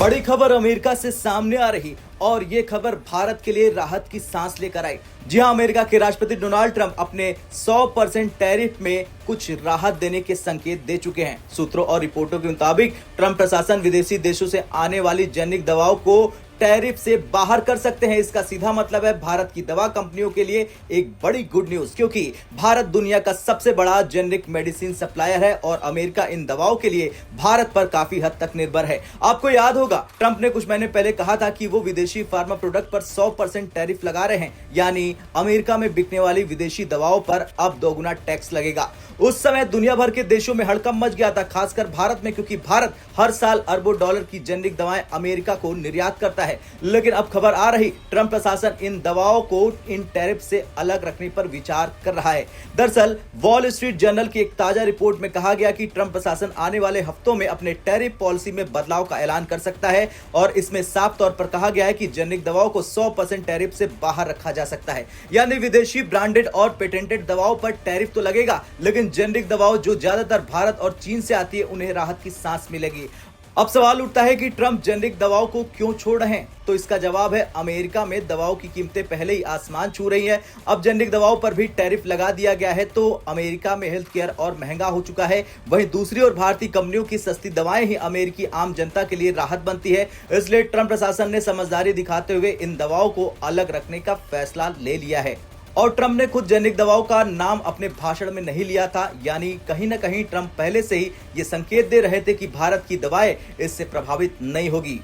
बड़ी खबर अमेरिका से सामने आ रही और ये खबर भारत के लिए राहत की सांस लेकर आई। जी हां, अमेरिका के राष्ट्रपति डोनाल्ड ट्रंप अपने 100% टैरिफ में कुछ राहत देने के संकेत दे चुके हैं। सूत्रों और रिपोर्टों के मुताबिक ट्रंप प्रशासन विदेशी देशों से आने वाली जेनेरिक दवाओं को टैरिफ से बाहर कर सकते हैं। इसका सीधा मतलब है भारत की दवा कंपनियों के लिए एक बड़ी गुड न्यूज, क्योंकि भारत दुनिया का सबसे बड़ा जेनेरिक मेडिसिन सप्लायर है और अमेरिका इन दवाओं के लिए भारत पर काफी हद तक निर्भर है। आपको याद होगा, ट्रंप ने कुछ महीने पहले कहा था कि वो विदेशी फार्मा प्रोडक्ट पर 100% टैरिफ लगा रहे हैं, यानी अमेरिका में बिकने वाली विदेशी दवाओं पर अब दोगुना टैक्स लगेगा। उस समय दुनिया भर के देशों में हड़कंप मच गया था, खासकर भारत में, क्योंकि भारत हर साल अरबों डॉलर की जेनेरिक दवाएं अमेरिका को निर्यात करता है। लेकिन अब खबर आ रही, ट्रंप प्रशासन इन दवाओं को इन टैरिफ से अलग रखने पर विचार कर रहा है। दरअसल वॉल स्ट्रीट जर्नल की एक ताजा रिपोर्ट में कहा गया कि ट्रंप प्रशासन आने वाले हफ्तों में अपने टैरिफ पॉलिसी में बदलाव का ऐलान कर सकता है और इसमें साफ तौर पर कहा गया है कि जेनेरिक दवाओं को 100% टैरिफ से बाहर रखा जा सकता है। यानी विदेशी ब्रांडेड और पेटेंटेड दवाओं पर टैरिफ तो लगेगा, लेकिन जेनेरिक दवाओं जो ज्यादातर भारत और चीन से आती है उन्हें राहत की सांस मिलेगी। अब सवाल उठता है कि ट्रंप जेनेरिक दवाओं को क्यों छोड़ रहे हैं? तो इसका जवाब है, अमेरिका में दवाओं की कीमतें पहले ही आसमान छू रही हैं। अब जेनेरिक दवाओं पर भी टैरिफ लगा दिया गया है तो अमेरिका में हेल्थ केयर और महंगा हो चुका है। वहीं दूसरी ओर भारतीय कंपनियों की सस्ती दवाएं ही अमेरिकी आम जनता के लिए राहत बनती है। इसलिए ट्रंप प्रशासन ने समझदारी दिखाते हुए इन दवाओं को अलग रखने का फैसला ले लिया है। और ट्रंप ने खुद जेनेरिक दवाओं का नाम अपने भाषण में नहीं लिया था, यानी कहीं ना कहीं ट्रंप पहले से ही ये संकेत दे रहे थे कि भारत की दवाएं इससे प्रभावित नहीं होगी।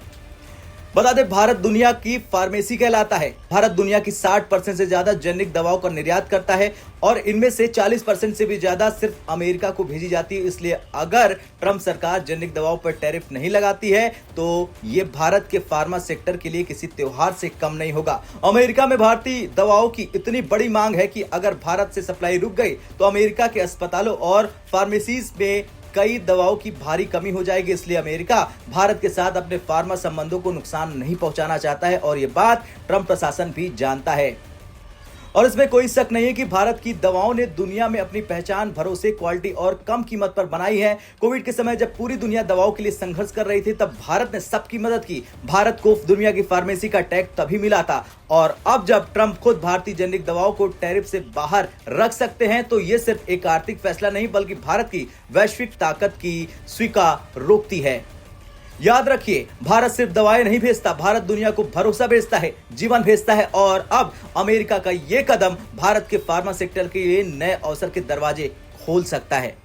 बता दें, भारत दुनिया की फार्मेसी कहलाता है। भारत दुनिया की 60% से ज्यादा जेनेरिक दवाओं का निर्यात करता है और इनमें से 40% से भी ज्यादा सिर्फ अमेरिका को भेजी जाती है। इसलिए अगर ट्रंप सरकार जेनेरिक दवाओं पर टैरिफ नहीं लगाती है तो ये भारत के फार्मा सेक्टर के लिए किसी त्योहार से कम नहीं होगा। अमेरिका में भारतीय दवाओं की इतनी बड़ी मांग है कि अगर भारत से सप्लाई रुक गई तो अमेरिका के अस्पतालों और फार्मेसीज में कई दवाओं की भारी कमी हो जाएगी। इसलिए अमेरिका भारत के साथ अपने फार्मा संबंधों को नुकसान नहीं पहुंचाना चाहता है और ये बात ट्रंप प्रशासन भी जानता है। और इसमें कोई शक नहीं है कि भारत की दवाओं ने दुनिया में अपनी पहचान भरोसे, क्वालिटी और कम कीमत पर बनाई है। कोविड के समय जब पूरी दुनिया दवाओं के लिए संघर्ष कर रही थी, तब भारत ने सबकी मदद की। भारत को दुनिया की फार्मेसी का टैग तभी मिला था और अब जब ट्रंप खुद भारतीय जेनेरिक दवाओं को टैरिफ से बाहर रख सकते हैं तो ये सिर्फ एक आर्थिक फैसला नहीं बल्कि भारत की वैश्विक ताकत की स्वीकारोक्ति है। याद रखिए, भारत सिर्फ दवाएं नहीं भेजता, भारत दुनिया को भरोसा भेजता है, जीवन भेजता है और अब अमेरिका का ये कदम भारत के फार्मा सेक्टर के लिए नए अवसर के दरवाजे खोल सकता है।